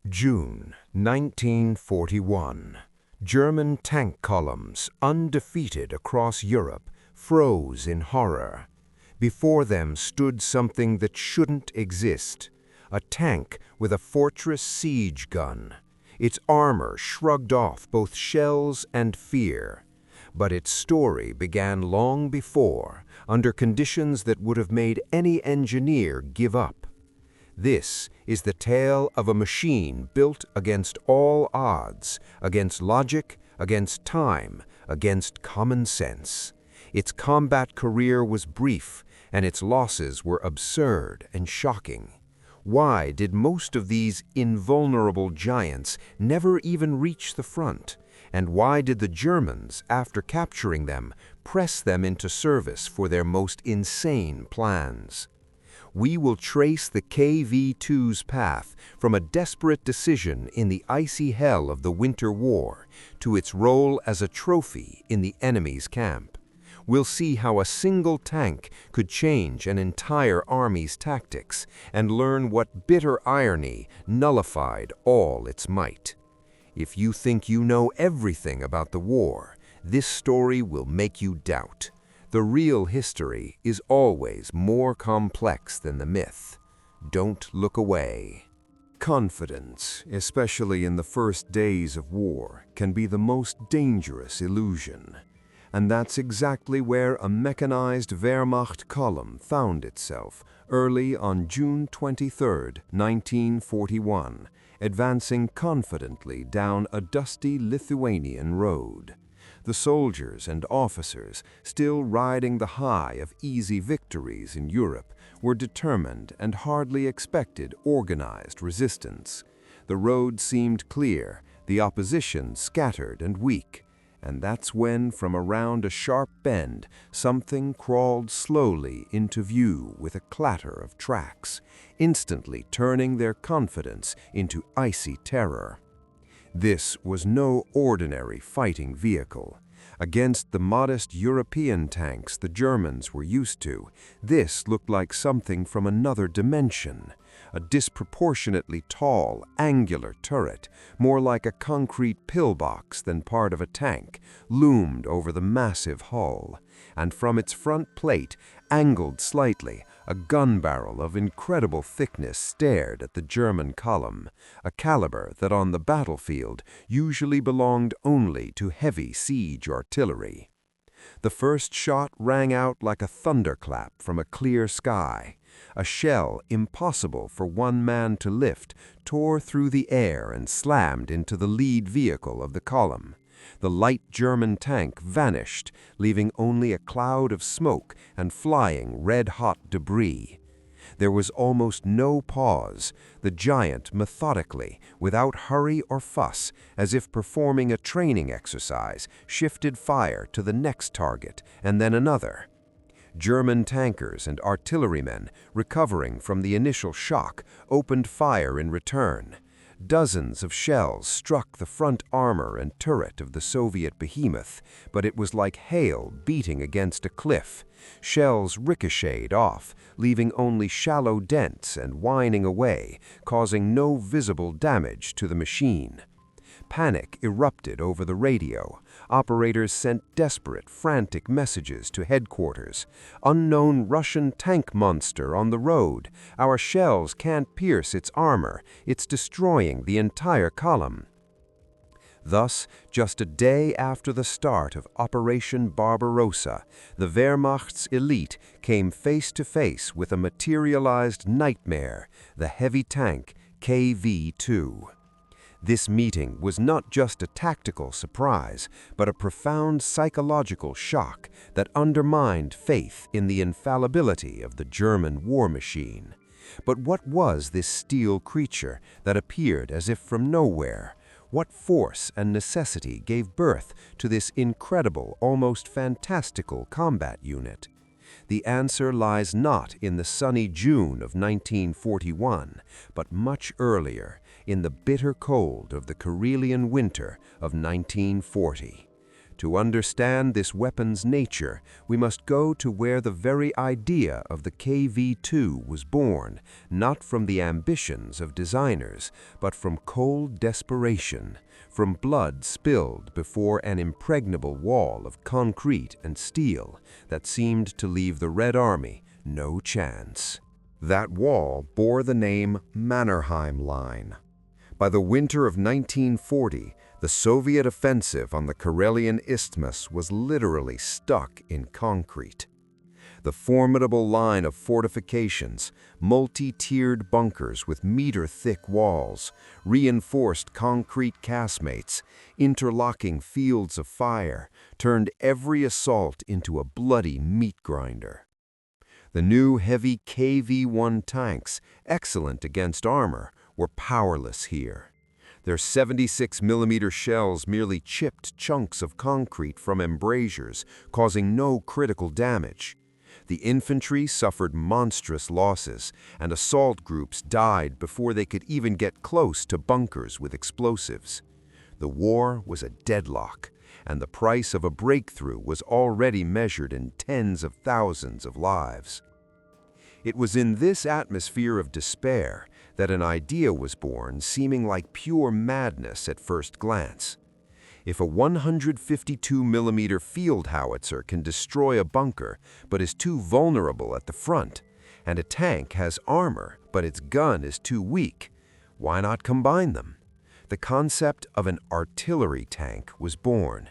June 1941. German tank columns, undefeated across Europe, froze in horror. Before them stood something that shouldn't exist, a tank with a fortress siege gun. Its armor shrugged off both shells and fear. But its story began long before, under conditions that would have made any engineer give up. This is the tale of a machine built against all odds, against logic, against time, against common sense. Its combat career was brief, and its losses were absurd and shocking. Why did most of these invulnerable giants never even reach the front? And why did the Germans, after capturing them, press them into service for their most insane plans? We will trace the KV-2's path from a desperate decision in the icy hell of the Winter War to its role as a trophy in the enemy's camp. We'll see how a single tank could change an entire army's tactics and learn what bitter irony nullified all its might. If you think you know everything about the war, this story will make you doubt. The real history is always more complex than the myth. Don't look away. Confidence, especially in the first days of war, can be the most dangerous illusion. And that's exactly where a mechanized Wehrmacht column found itself early on June 23, 1941, advancing confidently down a dusty Lithuanian road. The soldiers and officers, still riding the high of easy victories in Europe, were determined and hardly expected organized resistance. The road seemed clear, the opposition scattered and weak. And that's when, from around a sharp bend, something crawled slowly into view with a clatter of tracks, instantly turning their confidence into icy terror. This was no ordinary fighting vehicle. Against the modest European tanks the Germans were used to, this looked like something from another dimension. A disproportionately tall, angular turret, more like a concrete pillbox than part of a tank, loomed over the massive hull, and from its front plate, angled slightly, a gun barrel of incredible thickness stared at the German column, a caliber that on the battlefield usually belonged only to heavy siege artillery. The first shot rang out like a thunderclap from a clear sky. A shell impossible for one man to lift tore through the air and slammed into the lead vehicle of the column. The light German tank vanished, leaving only a cloud of smoke and flying red-hot debris. There was almost no pause. The giant methodically, without hurry or fuss, as if performing a training exercise, shifted fire to the next target and then another. German tankers and artillerymen, recovering from the initial shock, opened fire in return. Dozens of shells struck the front armor and turret of the Soviet behemoth, but it was like hail beating against a cliff. Shells ricocheted off, leaving only shallow dents and whining away, causing no visible damage to the machine. Panic erupted over the radio. Operators sent desperate, frantic messages to headquarters. "Unknown Russian tank monster on the road. Our shells can't pierce its armor. It's destroying the entire column." Thus, just a day after the start of Operation Barbarossa, the Wehrmacht's elite came face to face with a materialized nightmare, the heavy tank KV-2. This meeting was not just a tactical surprise, but a profound psychological shock that undermined faith in the infallibility of the German war machine. But what was this steel creature that appeared as if from nowhere? What force and necessity gave birth to this incredible, almost fantastical combat unit? The answer lies not in the sunny June of 1941, but much earlier, in the bitter cold of the Karelian winter of 1940. To understand this weapon's nature, we must go to where the very idea of the KV-2 was born, not from the ambitions of designers, but from cold desperation, from blood spilled before an impregnable wall of concrete and steel that seemed to leave the Red Army no chance. That wall bore the name Mannerheim Line. By the winter of 1940, the Soviet offensive on the Karelian Isthmus was literally stuck in concrete. The formidable line of fortifications, multi-tiered bunkers with meter-thick walls, reinforced concrete casemates, interlocking fields of fire, turned every assault into a bloody meat grinder. The new heavy KV-1 tanks, excellent against armor, were powerless here. Their 76mm shells merely chipped chunks of concrete from embrasures, causing no critical damage. The infantry suffered monstrous losses, and assault groups died before they could even get close to bunkers with explosives. The war was a deadlock, and the price of a breakthrough was already measured in tens of thousands of lives. It was in this atmosphere of despair that an idea was born seeming like pure madness at first glance. If a 152mm field howitzer can destroy a bunker but is too vulnerable at the front, and a tank has armor but its gun is too weak, why not combine them? The concept of an artillery tank was born.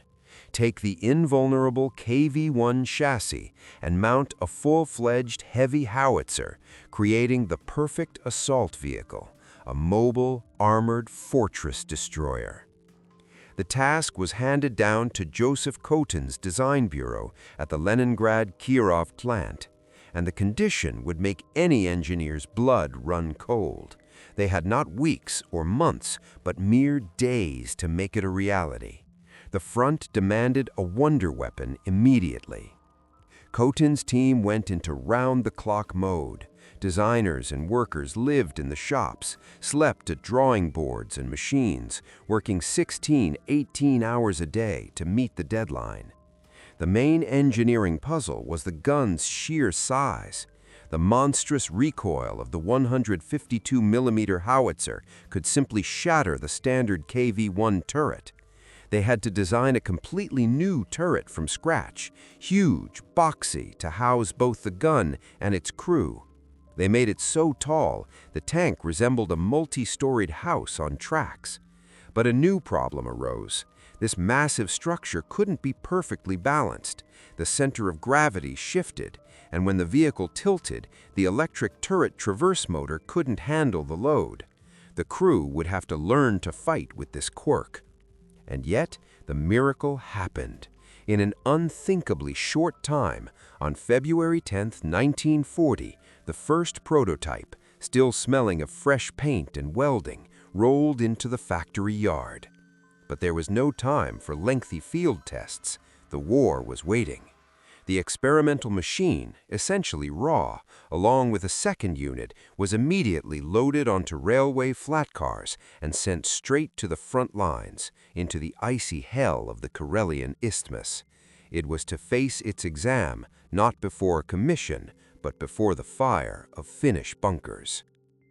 Take the invulnerable KV-1 chassis and mount a full-fledged heavy howitzer, creating the perfect assault vehicle, a mobile, armored fortress destroyer. The task was handed down to Joseph Kotin's design bureau at the Leningrad Kirov plant, and the condition would make any engineer's blood run cold. They had not weeks or months, but mere days to make it a reality. The front demanded a wonder weapon immediately. Kotin's team went into round-the-clock mode. Designers and workers lived in the shops, slept at drawing boards and machines, working 16, 18 hours a day to meet the deadline. The main engineering puzzle was the gun's sheer size. The monstrous recoil of the 152mm howitzer could simply shatter the standard KV-1 turret. They had to design a completely new turret from scratch, huge, boxy, to house both the gun and its crew. They made it so tall, the tank resembled a multi-storied house on tracks. But a new problem arose. This massive structure couldn't be perfectly balanced. The center of gravity shifted, and when the vehicle tilted, the electric turret traverse motor couldn't handle the load. The crew would have to learn to fight with this quirk. And yet, the miracle happened. In an unthinkably short time, on February 10, 1940, the first prototype, still smelling of fresh paint and welding, rolled into the factory yard. But there was no time for lengthy field tests. The war was waiting. The experimental machine, essentially raw, along with a second unit, was immediately loaded onto railway flat cars and sent straight to the front lines, into the icy hell of the Karelian Isthmus. It was to face its exam, not before a commission, but before the fire of Finnish bunkers.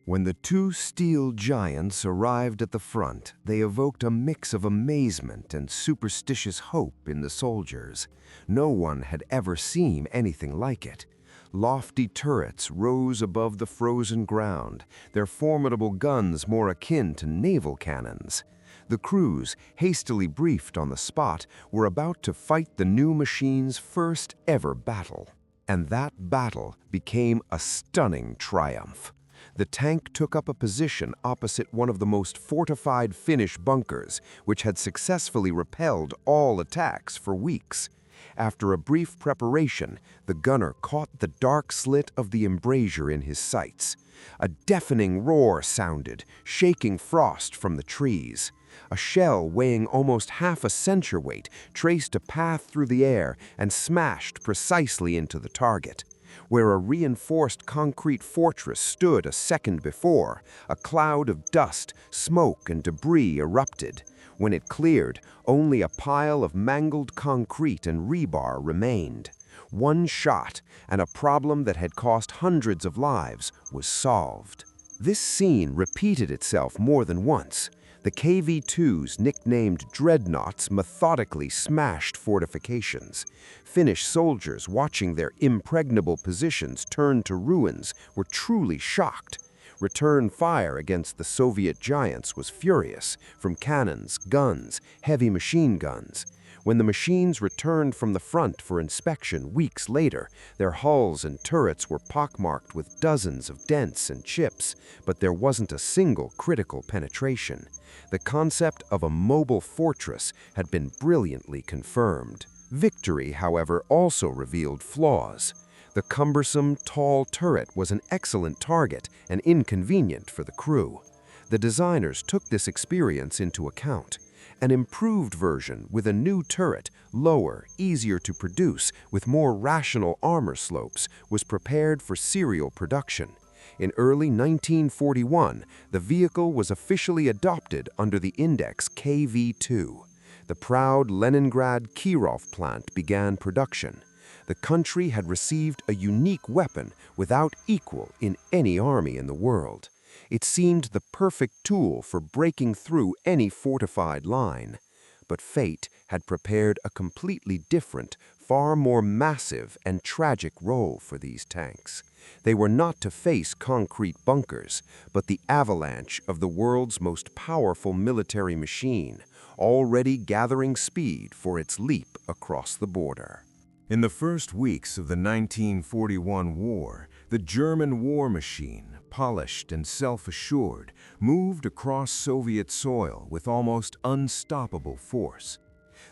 When the two steel giants arrived at the front, they evoked a mix of amazement and superstitious hope in the soldiers. No one had ever seen anything like it. Lofty turrets rose above the frozen ground, their formidable guns more akin to naval cannons. The crews, hastily briefed on the spot, were about to fight the new machine's first ever battle. And that battle became a stunning triumph. The tank took up a position opposite one of the most fortified Finnish bunkers, which had successfully repelled all attacks for weeks. After a brief preparation, the gunner caught the dark slit of the embrasure in his sights. A deafening roar sounded, shaking frost from the trees. A shell weighing almost half a centureweight traced a path through the air and smashed precisely into the target. Where a reinforced concrete fortress stood a second before, a cloud of dust, smoke, and debris erupted. When it cleared, only a pile of mangled concrete and rebar remained. One shot, and a problem that had cost hundreds of lives was solved. This scene repeated itself more than once. The KV-2s, nicknamed dreadnoughts, methodically smashed fortifications. Finnish soldiers, watching their impregnable positions turn to ruins, were truly shocked. Return fire against the Soviet giants was furious, from cannons, guns, heavy machine guns. When the machines returned from the front for inspection weeks later, their hulls and turrets were pockmarked with dozens of dents and chips, but there wasn't a single critical penetration. The concept of a mobile fortress had been brilliantly confirmed. Victory, however, also revealed flaws. The cumbersome, tall turret was an excellent target and inconvenient for the crew. The designers took this experience into account. An improved version with a new turret, lower, easier to produce, with more rational armor slopes, was prepared for serial production. In early 1941, the vehicle was officially adopted under the index KV-2. The proud Leningrad Kirov plant began production. The country had received a unique weapon without equal in any army in the world. It seemed the perfect tool for breaking through any fortified line. But fate had prepared a completely different, far more massive and tragic role for these tanks. They were not to face concrete bunkers, but the avalanche of the world's most powerful military machine, already gathering speed for its leap across the border. In the first weeks of the 1941 war, the German war machine, polished and self-assured, moved across Soviet soil with almost unstoppable force.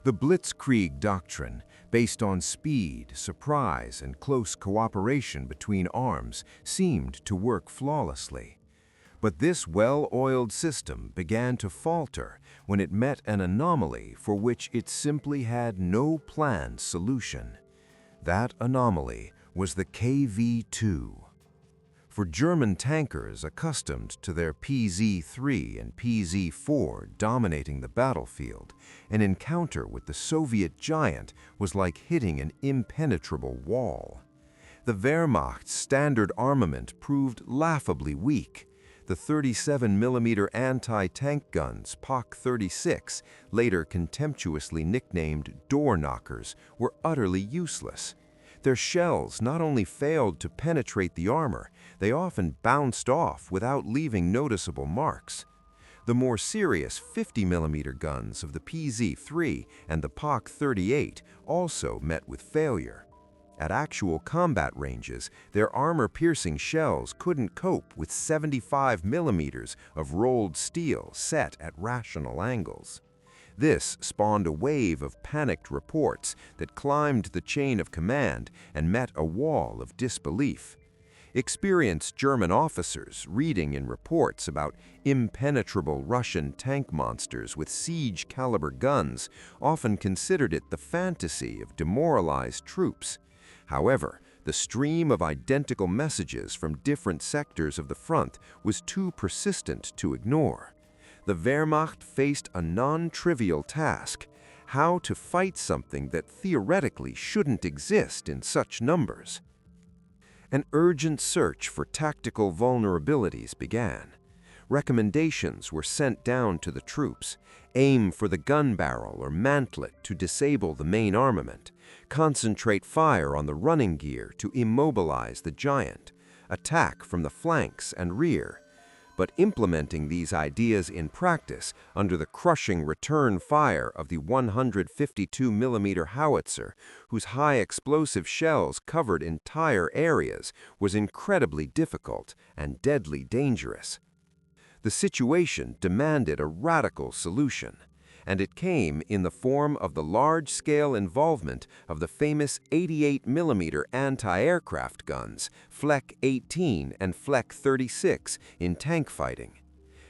The Blitzkrieg doctrine, based on speed, surprise, and close cooperation between arms, seemed to work flawlessly. But this well-oiled system began to falter when it met an anomaly for which it simply had no planned solution. That anomaly was the KV-2. For German tankers accustomed to their PZ-3 and PZ-4 dominating the battlefield, an encounter with the Soviet giant was like hitting an impenetrable wall. The Wehrmacht's standard armament proved laughably weak. The 37mm anti-tank guns POC-36, later contemptuously nicknamed door knockers, were utterly useless. Their shells not only failed to penetrate the armor, they often bounced off without leaving noticeable marks. The more serious 50mm guns of the PZ-3 and the POC-38 also met with failure. At actual combat ranges, their armor-piercing shells couldn't cope with 75mm of rolled steel set at rational angles. This spawned a wave of panicked reports that climbed the chain of command and met a wall of disbelief. Experienced German officers, reading in reports about impenetrable Russian tank monsters with siege-caliber guns, often considered it the fantasy of demoralized troops. However, the stream of identical messages from different sectors of the front was too persistent to ignore. The Wehrmacht faced a non-trivial task: how to fight something that theoretically shouldn't exist in such numbers. An urgent search for tactical vulnerabilities began. Recommendations were sent down to the troops: aim for the gun barrel or mantlet to disable the main armament, concentrate fire on the running gear to immobilize the giant, attack from the flanks and rear. But implementing these ideas in practice under the crushing return fire of the 152mm howitzer, whose high explosive shells covered entire areas, was incredibly difficult and deadly dangerous. The situation demanded a radical solution, and it came in the form of the large-scale involvement of the famous 88mm anti-aircraft guns, Flak 18 and Flak 36, in tank fighting.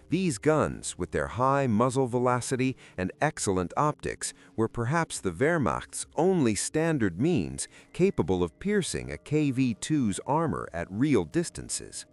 These guns, with their high muzzle velocity and excellent optics, were perhaps the Wehrmacht's only standard means capable of piercing a KV-2's armor at real distances.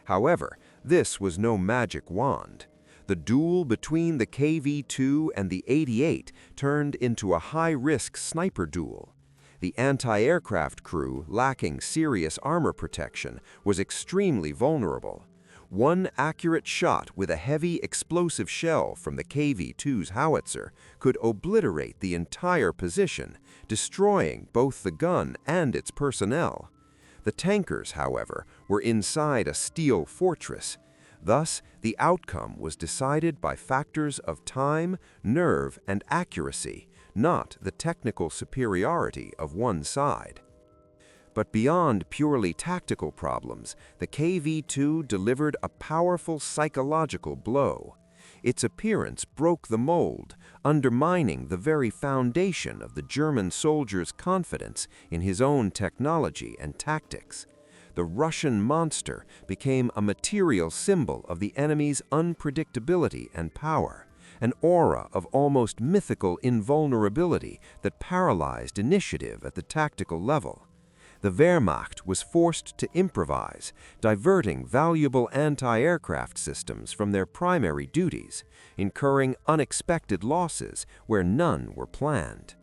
However, this was no magic wand. The duel between the KV-2 and the 88 turned into a high-risk sniper duel. The anti-aircraft crew, lacking serious armor protection, was extremely vulnerable. One accurate shot with a heavy explosive shell from the KV-2's howitzer could obliterate the entire position, destroying both the gun and its personnel. The tankers, however, were inside a steel fortress. Thus, the outcome was decided by factors of time, nerve, and accuracy, not the technical superiority of one side. But beyond purely tactical problems, the KV-2 delivered a powerful psychological blow. Its appearance broke the mold, undermining the very foundation of the German soldier's confidence in his own technology and tactics. The Russian monster became a material symbol of the enemy's unpredictability and power, an aura of almost mythical invulnerability that paralyzed initiative at the tactical level. The Wehrmacht was forced to improvise, diverting valuable anti-aircraft systems from their primary duties, incurring unexpected losses where none were planned.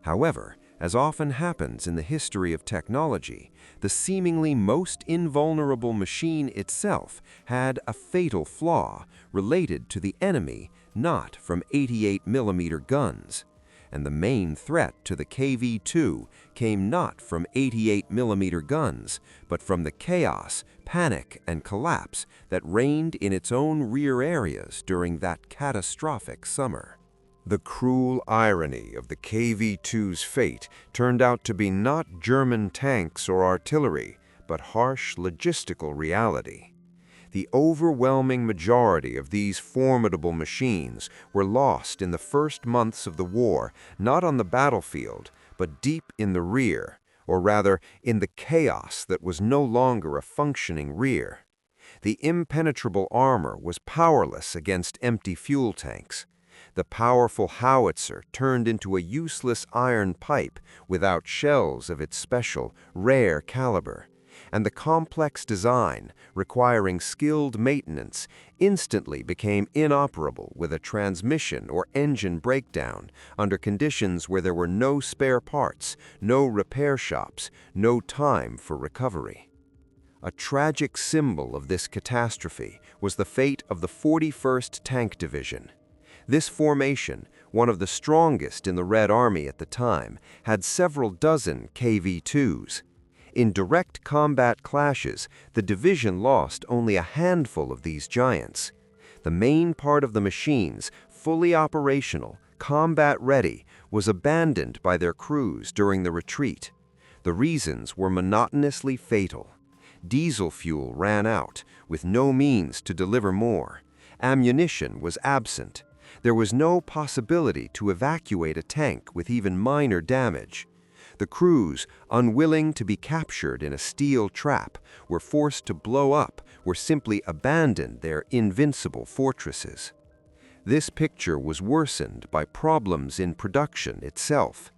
However, as often happens in the history of technology, the seemingly most invulnerable machine itself had a fatal flaw related to the enemy, not from 88mm guns. And the main threat to the KV-2 came not from 88mm guns, but from the chaos, panic, and collapse that reigned in its own rear areas during that catastrophic summer. The cruel irony of the KV-2's fate turned out to be not German tanks or artillery, but harsh logistical reality. The overwhelming majority of these formidable machines were lost in the first months of the war, not on the battlefield, but deep in the rear, or rather, in the chaos that was no longer a functioning rear. The impenetrable armor was powerless against empty fuel tanks. The powerful howitzer turned into a useless iron pipe without shells of its special, rare caliber. And the complex design, requiring skilled maintenance, instantly became inoperable with a transmission or engine breakdown under conditions where there were no spare parts, no repair shops, no time for recovery. A tragic symbol of this catastrophe was the fate of the 41st Tank Division. This formation, one of the strongest in the Red Army at the time, had several dozen KV-2s. In direct combat clashes, the division lost only a handful of these giants. The main part of the machines, fully operational, combat-ready, was abandoned by their crews during the retreat. The reasons were monotonously fatal. Diesel fuel ran out, with no means to deliver more. Ammunition was absent. There was no possibility to evacuate a tank with even minor damage. The crews, unwilling to be captured in a steel trap, were forced to blow up or simply abandon their invincible fortresses. This picture was worsened by problems in production itself.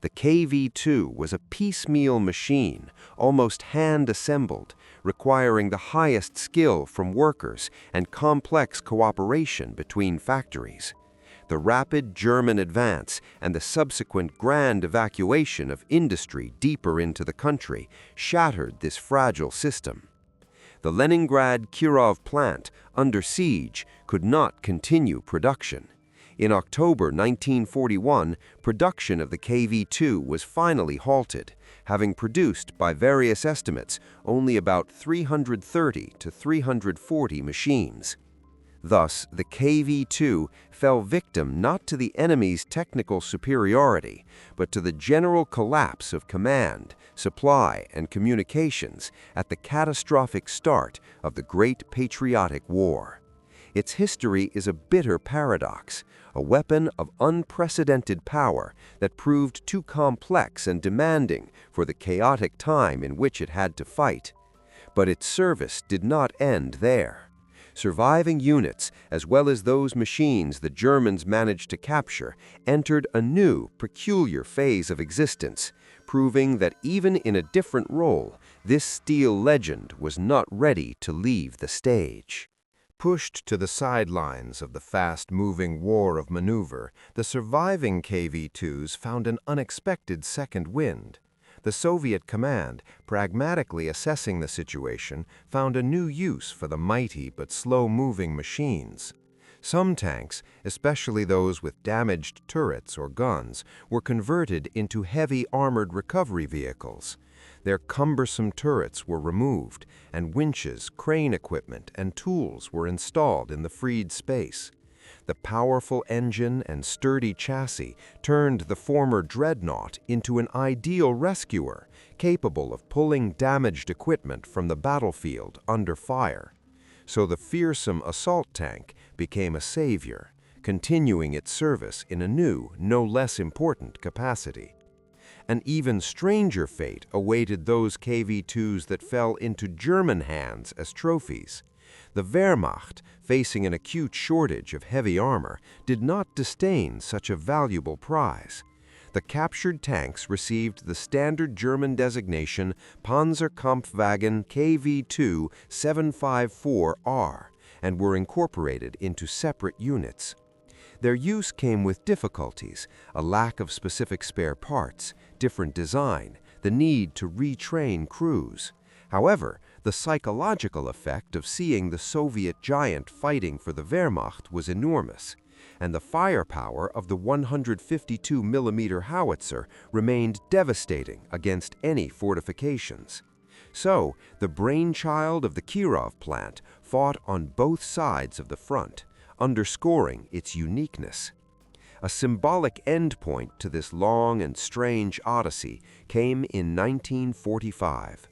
The KV-2 was a piecemeal machine, almost hand-assembled, requiring the highest skill from workers and complex cooperation between factories. The rapid German advance and the subsequent grand evacuation of industry deeper into the country shattered this fragile system. The Leningrad-Kirov plant, under siege, could not continue production. In October 1941, production of the KV-2 was finally halted, having produced, by various estimates, only about 330 to 340 machines. Thus, the KV-2 fell victim not to the enemy's technical superiority, but to the general collapse of command, supply, and communications at the catastrophic start of the Great Patriotic War. Its history is a bitter paradox, a weapon of unprecedented power that proved too complex and demanding for the chaotic time in which it had to fight. But its service did not end there. Surviving units, as well as those machines the Germans managed to capture, entered a new, peculiar phase of existence, proving that even in a different role, this steel legend was not ready to leave the stage. Pushed to the sidelines of the fast-moving war of maneuver, the surviving KV-2s found an unexpected second wind. The Soviet command, pragmatically assessing the situation, found a new use for the mighty but slow-moving machines. Some tanks, especially those with damaged turrets or guns, were converted into heavy armored recovery vehicles. Their cumbersome turrets were removed, and winches, crane equipment, and tools were installed in the freed space. The powerful engine and sturdy chassis turned the former dreadnought into an ideal rescuer, capable of pulling damaged equipment from the battlefield under fire. So the fearsome assault tank became a savior, continuing its service in a new, no less important capacity. An even stranger fate awaited those KV-2s that fell into German hands as trophies. The Wehrmacht, facing an acute shortage of heavy armor, did not disdain such a valuable prize. The captured tanks received the standard German designation Panzerkampfwagen KV-2 754R and were incorporated into separate units. Their use came with difficulties, a lack of specific spare parts, different design, the need to retrain crews. However, the psychological effect of seeing the Soviet giant fighting for the Wehrmacht was enormous, and the firepower of the 152mm howitzer remained devastating against any fortifications. So, the brainchild of the Kirov plant fought on both sides of the front, underscoring its uniqueness. A symbolic endpoint to this long and strange odyssey came in 1945.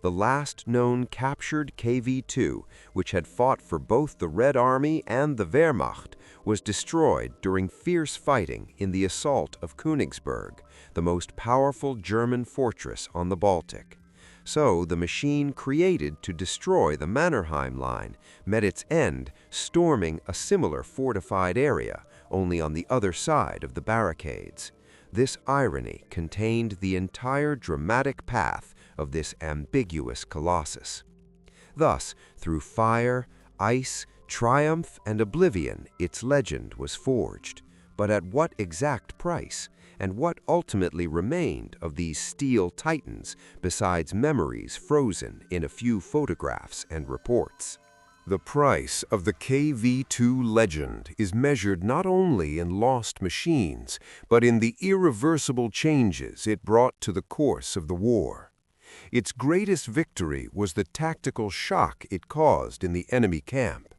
The last known captured KV-2, which had fought for both the Red Army and the Wehrmacht, was destroyed during fierce fighting in the assault of Königsberg, the most powerful German fortress on the Baltic. So the machine created to destroy the Mannerheim line met its end storming a similar fortified area, only on the other side of the barricades. This irony contained the entire dramatic path of this ambiguous colossus. Thus, through fire, ice, triumph, and oblivion, its legend was forged. But at what exact price? And what ultimately remained of these steel titans besides memories frozen in a few photographs and reports? The price of the KV-2 legend is measured not only in lost machines, but in the irreversible changes it brought to the course of the war. Its greatest victory was the tactical shock it caused in the enemy camp.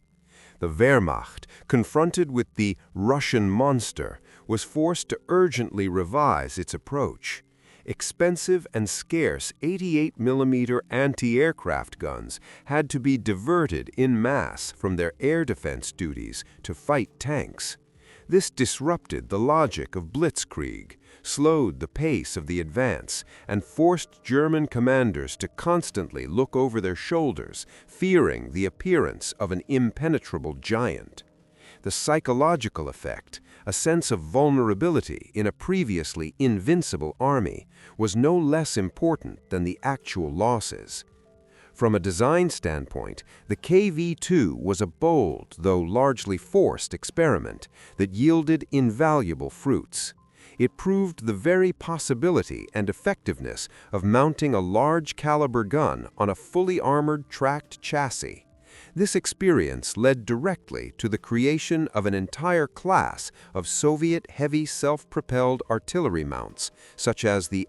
The Wehrmacht, confronted with the Russian monster, was forced to urgently revise its approach. Expensive and scarce 88mm anti-aircraft guns had to be diverted en masse from their air defense duties to fight tanks. This disrupted the logic of blitzkrieg, slowed the pace of the advance, and forced German commanders to constantly look over their shoulders, fearing the appearance of an impenetrable giant. The psychological effect, a sense of vulnerability in a previously invincible army, was no less important than the actual losses. From a design standpoint, the KV-2 was a bold, though largely forced experiment that yielded invaluable fruits. It proved the very possibility and effectiveness of mounting a large-caliber gun on a fully armored tracked chassis. This experience led directly to the creation of an entire class of Soviet heavy self-propelled artillery mounts, such as the